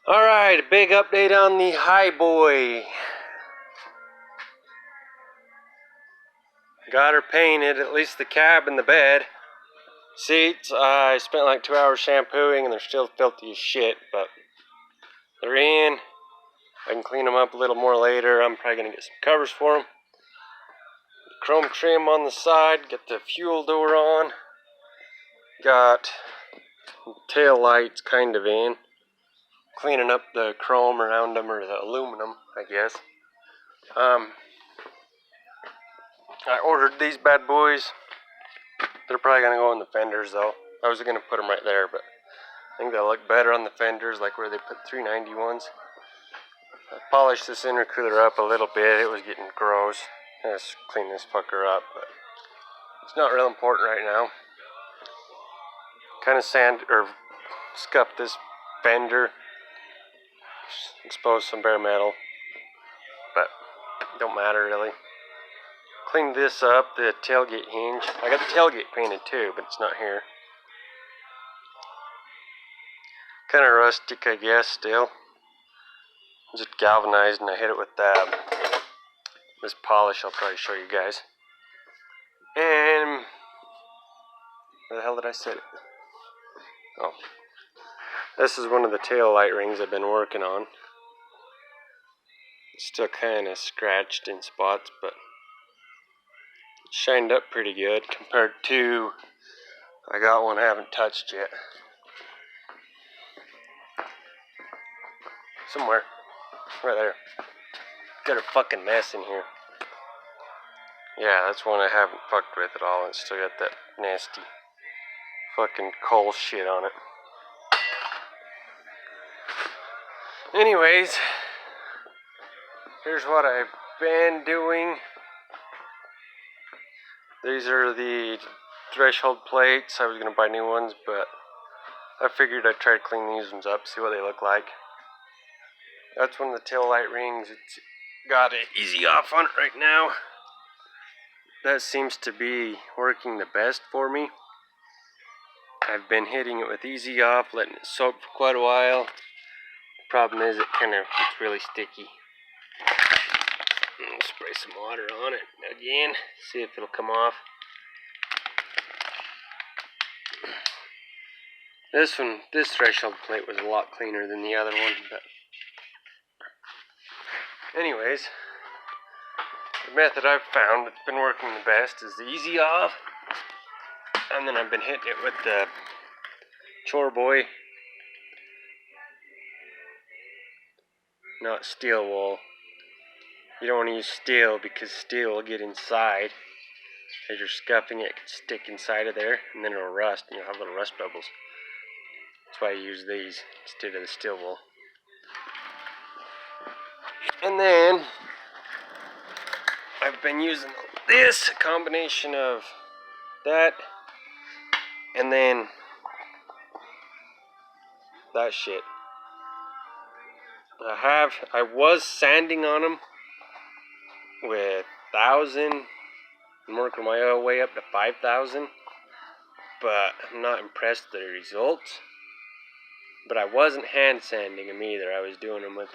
Alright, a big update on the Highboy. Got her painted, at least the cab and the bed. Seats, I spent like 2 hours shampooing and they're still filthy as shit, but they're in. I can clean them up a little more later. I'm probably going to get some covers for them. Chrome trim on the side, get the fuel door on. Got tail lights kind of in. Cleaning up the chrome around them, or the aluminum, I guess. I ordered these bad boys. They're probably going to go on the fenders though. I was going to put them right there, but I think they'll look better on the fenders, like where they put 391s. I polished this intercooler up a little bit. It was getting gross. Let's clean this fucker up, but it's not real important right now. Kind of sand or scuffed this fender. Exposed some bare metal, but don't matter really. Cleaned this up, the tailgate hinge. I got the tailgate painted too, but it's not here. Kind of rustic, I guess, still. Just galvanized, and I hit it with this polish I'll probably show you guys. And where the hell did I set it? Oh. This is one of the tail light rings I've been working on. It's still kind of scratched in spots, but it shined up pretty good compared to, I got one I haven't touched yet. Somewhere. Right there. Got a fucking mess in here. Yeah, that's one I haven't fucked with at all. It's still got that nasty fucking coal shit on it. Anyways, here's what I've been doing. These are the threshold plates. I was going to buy new ones, but I figured I'd try to clean these ones up, see what they look like. That's one of the tail light rings. It's got an easy off on it right now. That seems to be working the best for me. I've been hitting it with easy off, letting it soak for quite a while. The problem is it's really sticky. I'll spray some water on it again, see if it'll come off. This threshold plate was a lot cleaner than the other one, but anyways, the method I've found that's been working the best is the easy off, and then I've been hitting it with the Highboy, not steel wool. You don't want to use steel because steel will get inside. As you're scuffing it, it can stick inside of there, and then it'll rust, and you'll have little rust bubbles. That's why I use these instead of the steel wool. And then I've been using this combination of that and then that shit. I was sanding on them with 1,000 and working my way up to 5,000, but I'm not impressed with the results. But I wasn't hand sanding them either. I was doing them with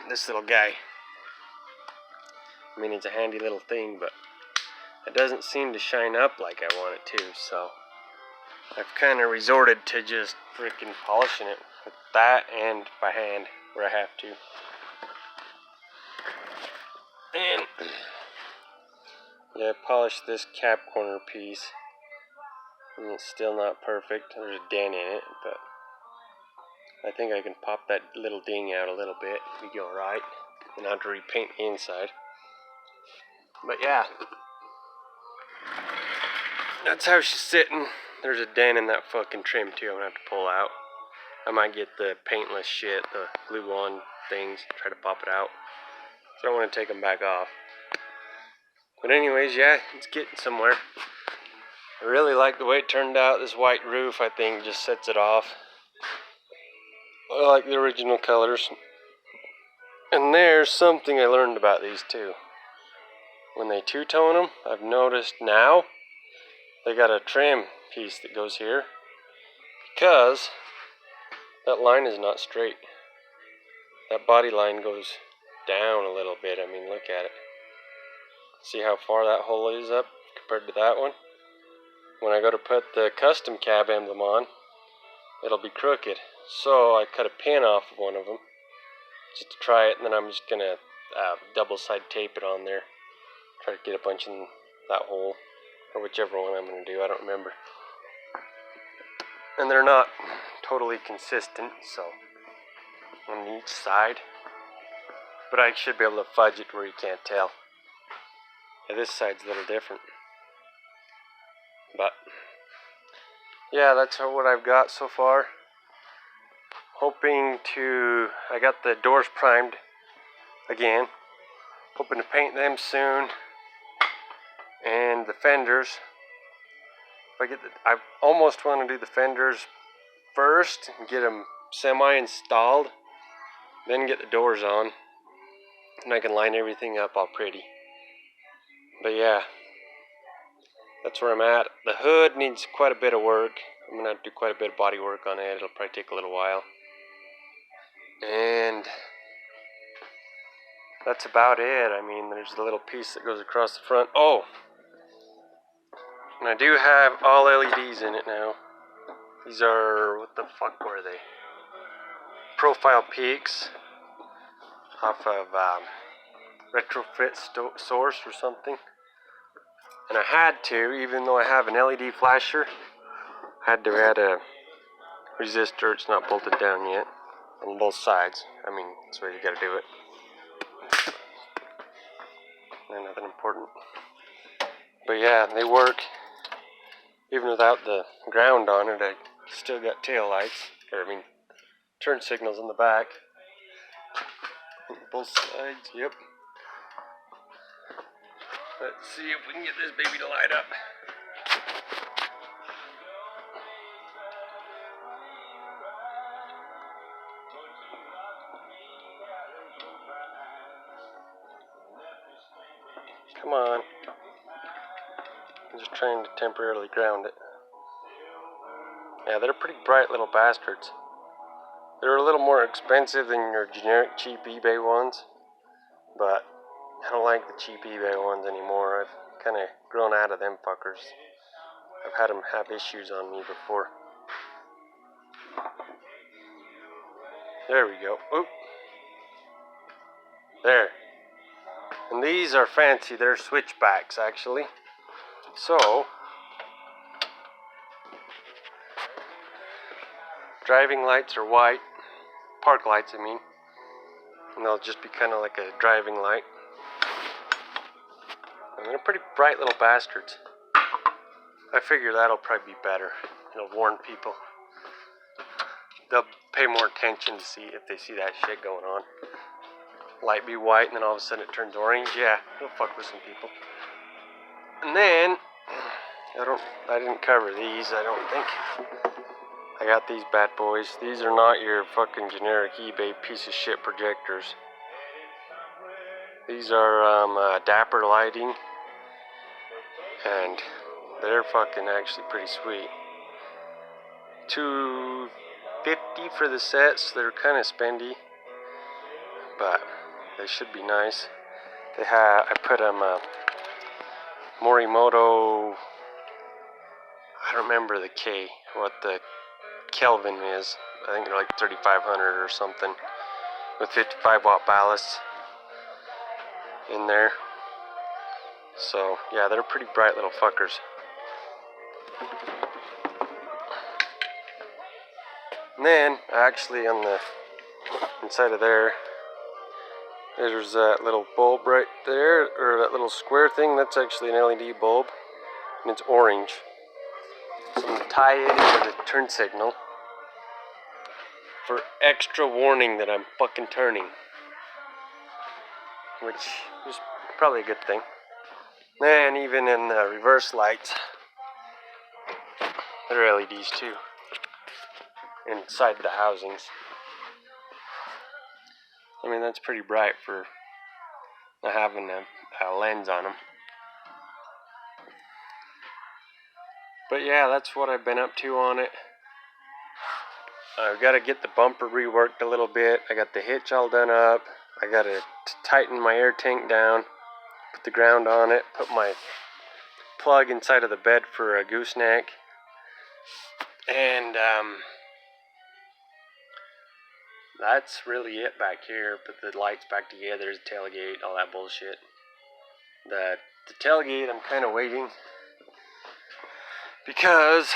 this little guy. I mean, it's a handy little thing, but it doesn't seem to shine up like I want it to, so I've kind of resorted to just freaking polishing it with that and by hand where I have to. And yeah, I polished this cap corner piece, and it's still not perfect. There's a dent in it, but I think I can pop that little ding out a little bit. It'll be alright. And I'll have to repaint the inside. But yeah, that's how she's sitting. There's a dent in that fucking trim too. I'm gonna have to pull out. I might get the paintless shit, the glue-on things, try to pop it out. So I don't want to take them back off. But anyways, yeah, it's getting somewhere. I really like the way it turned out. This white roof, I think, just sets it off. I like the original colors. And there's something I learned about these too. When they two-tone them, I've noticed now they got a trim piece that goes here, because That line is not straight. That body line goes down a little bit. I mean, look at it. See how far that hole is up compared to that one? When I go to put the custom cab emblem on, it'll be crooked. So I cut a pin off of one of them just to try it, and then I'm just gonna double side tape it on there. Try to get a bunch in that hole, or whichever one I'm gonna do, I don't remember. And they're not totally consistent, so on each side. But I should be able to fudge it where you can't tell. Yeah, this side's a little different. But yeah, that's what I've got so far. Hoping to, I got the doors primed again. Hoping to paint them soon. And the fenders. I almost want to do the fenders first and get them semi-installed. Then get the doors on. And I can line everything up all pretty. But yeah, that's where I'm at. The hood needs quite a bit of work. I'm going to have to do quite a bit of body work on it. It'll probably take a little while. And that's about it. I mean, there's a little piece that goes across the front. Oh! And I do have all LEDs in it now. These are, what the fuck were they? Profile peaks off of Retrofit Source or something. And I had to, even though I have an LED flasher, I had to add a resistor. It's not bolted down yet on both sides. I mean, that's the way you gotta do it. And nothing important. But yeah, they work. Even without the ground on it, I still got tail lights. Or I mean, turn signals in the back. Both sides, yep. Let's see if we can get this baby to light up. Come on. I'm just trying to temporarily ground it. Yeah, they're pretty bright little bastards. They're a little more expensive than your generic cheap eBay ones, but I don't like the cheap eBay ones anymore. I've kind of grown out of them fuckers. I've had them have issues on me before. There we go. Oop. There. And these are fancy. They're switchbacks, actually. So, driving lights are white. Park lights, I mean. And they'll just be kind of like a driving light. And they're pretty bright little bastards. I figure that'll probably be better. It'll warn people. They'll pay more attention to see if they see that shit going on. Light be white and then all of a sudden it turns orange. Yeah, it'll fuck with some people. And then I didn't cover these, I don't think. I got these bad boys. These are not your fucking generic eBay piece of shit projectors. These are Dapper lighting, and they're fucking actually pretty sweet. $250 for the sets. They're kind of spendy, but they should be nice. I put them Morimoto. I don't remember the K, what the Kelvin is. I think they're like 3500 or something, with 55 watt ballasts in there. So yeah, they're pretty bright little fuckers. And then actually on the inside of there's that little bulb right there, or that little square thing. That's actually an LED bulb, and it's orange. So I'm gonna tie it into the turn signal for extra warning that I'm fucking turning, which is probably a good thing. And even in the reverse lights, there are LEDs too inside the housings. I mean, that's pretty bright for not having a lens on them. But yeah, that's what I've been up to on it. I've got to get the bumper reworked a little bit. I got the hitch all done up. I got to tighten my air tank down, put the ground on it, put my plug inside of the bed for a gooseneck, and that's really it back here. Put the lights back together, there's the tailgate, all that bullshit. The tailgate, I'm kind of waiting because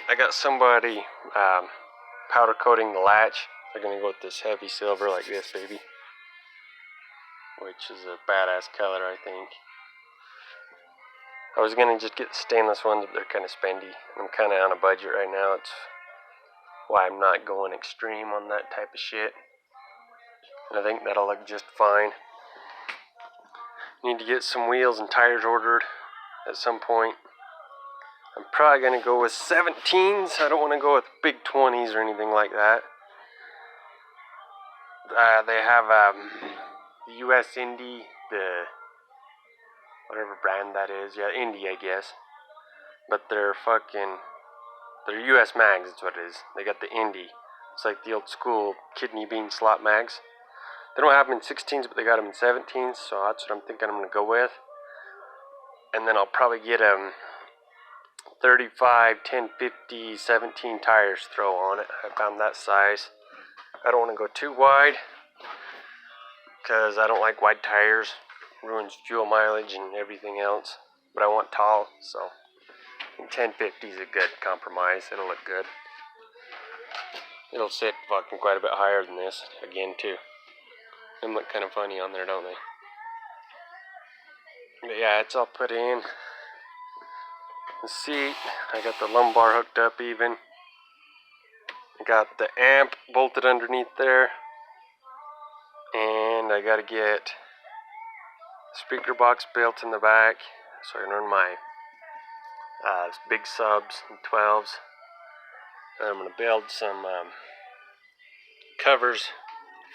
I got somebody powder coating the latch. They're gonna go with this heavy silver like this, baby, which is a badass color, I think. I was gonna just get the stainless ones, but they're kind of spendy. I'm kind of on a budget right now. It's why I'm not going extreme on that type of shit. And I think that'll look just fine. Need to get some wheels and tires ordered at some point. I'm probably gonna go with 17s. I don't want to go with big 20s or anything like that. They have the US Indy, the whatever brand that is. Yeah, Indy, I guess. But they're US mags, that's what it is. They got the Indy. It's like the old school kidney bean slot mags. They don't have them in 16s, but they got them in 17s, so that's what I'm thinking I'm going to go with. And then I'll probably get 35, 1050, 17 tires to throw on it. I found that size. I don't want to go too wide because I don't like wide tires. Ruins fuel mileage and everything else. But I want tall, so I think 1050 is a good compromise. It'll look good. It'll sit fucking quite a bit higher than this again too. Them look kind of funny on there, don't they? But yeah, it's all put in. The seat, I got the lumbar hooked up even. I got the amp bolted underneath there. And I gotta get speaker box built in the back so I can run my big subs and 12s. And I'm gonna build some covers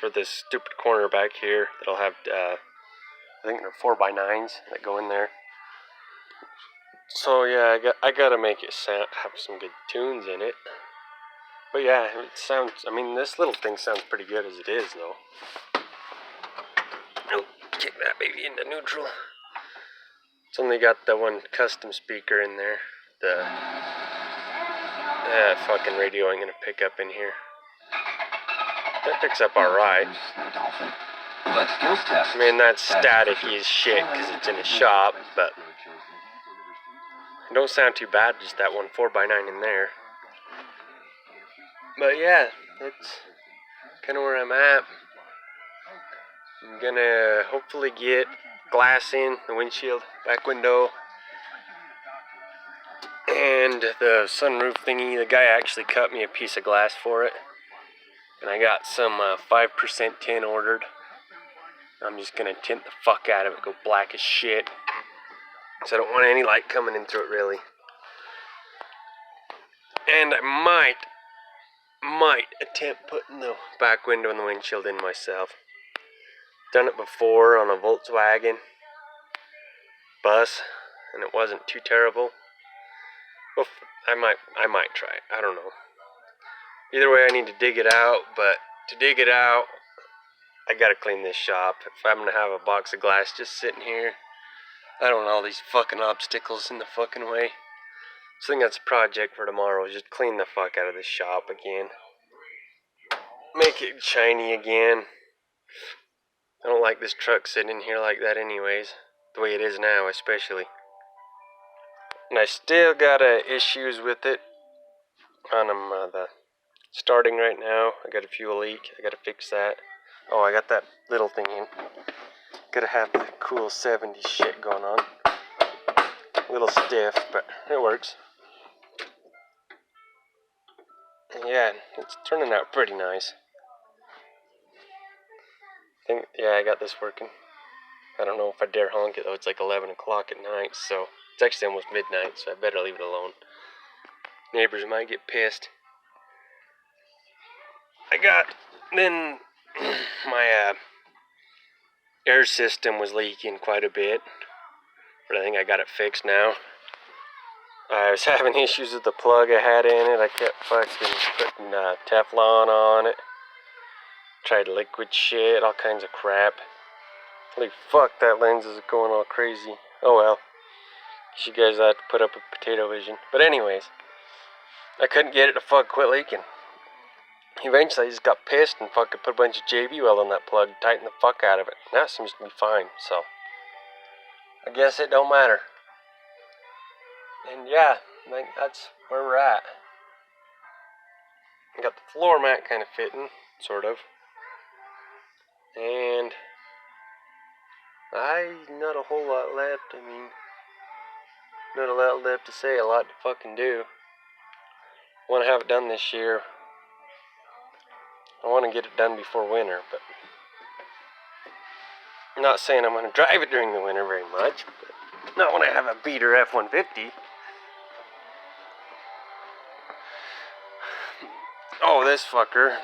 for this stupid corner back here that'll have I think they're 4x9s that go in there. So yeah, I gotta make it have some good tunes in it. But yeah, it sounds, I mean, this little thing sounds pretty good as it is though. Oh, kick that baby into neutral. It's only got the one custom speaker in there. The fucking radio ain't gonna pick up in here. That picks up alright. I mean, that's staticky as shit because it's in a shop, but it don't sound too bad, just that one 4x9 in there. But yeah, that's kind of where I'm at. I'm gonna hopefully get glass in the windshield, back window, and the sunroof thingy. The guy actually cut me a piece of glass for it. And I got some 5% tin ordered. I'm just gonna tint the fuck out of it, go black as shit. So I don't want any light coming in through it really. And I might attempt putting the back window and the windshield in myself. Done it before on a Volkswagen bus, and it wasn't too terrible. Well, I might try it. I don't know. Either way, I need to dig it out, but to dig it out, I gotta clean this shop. If I'm gonna have a box of glass just sitting here, I don't want all these fucking obstacles in the fucking way. So I think that's a project for tomorrow, is just clean the fuck out of this shop again. Make it shiny again. I don't like this truck sitting in here like that anyways. The way it is now, especially. And I still got issues with it on the starting right now. I got a fuel leak. I gotta fix that. Oh, I got that little thing in. Gotta have the cool 70s shit going on. A little stiff, but it works. Yeah, it's turning out pretty nice. Yeah, I got this working. I don't know if I dare honk it though. It's like 11 o'clock at night, so it's actually almost midnight, so I better leave it alone. Neighbors might get pissed. Then my air system was leaking quite a bit, but I think I got it fixed now. I was having issues with the plug I had in it. I kept fucking putting Teflon on it. Tried liquid shit, all kinds of crap. Holy fuck, that lens is going all crazy. Oh well. Guess you guys have to put up with potato vision. But anyways, I couldn't get it to fuck quit leaking. Eventually I just got pissed and fucking put a bunch of JB weld on that plug, tightened the fuck out of it. Now it seems to be fine, so I guess it don't matter. And yeah, I think that's where we're at. I got the floor mat kind of fitting, sort of. And not a whole lot left. I mean, not a lot left to say, a lot to fucking do. I want to have it done this year. I want to get it done before winter, but I'm not saying I'm going to drive it during the winter very much, but not when I have a beater F-150. Oh, this fucker.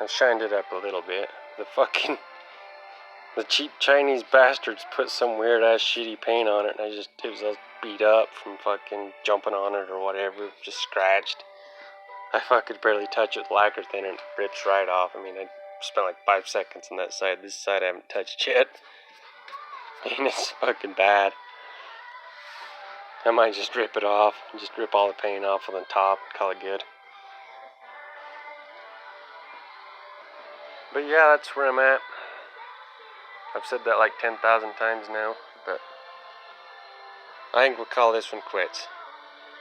I've shined it up a little bit. The cheap Chinese bastards put some weird ass shitty paint on it, and it was all beat up from fucking jumping on it or whatever, just scratched. I fucking barely touch it with lacquer thinner and it rips right off. I mean, I spent like 5 seconds on that side. This side I haven't touched yet. And it's fucking bad. I might just rip it off, just rip all the paint off on the top, call it good. But yeah, that's where I'm at. I've said that like 10,000 times now, but I think we'll call this one quits.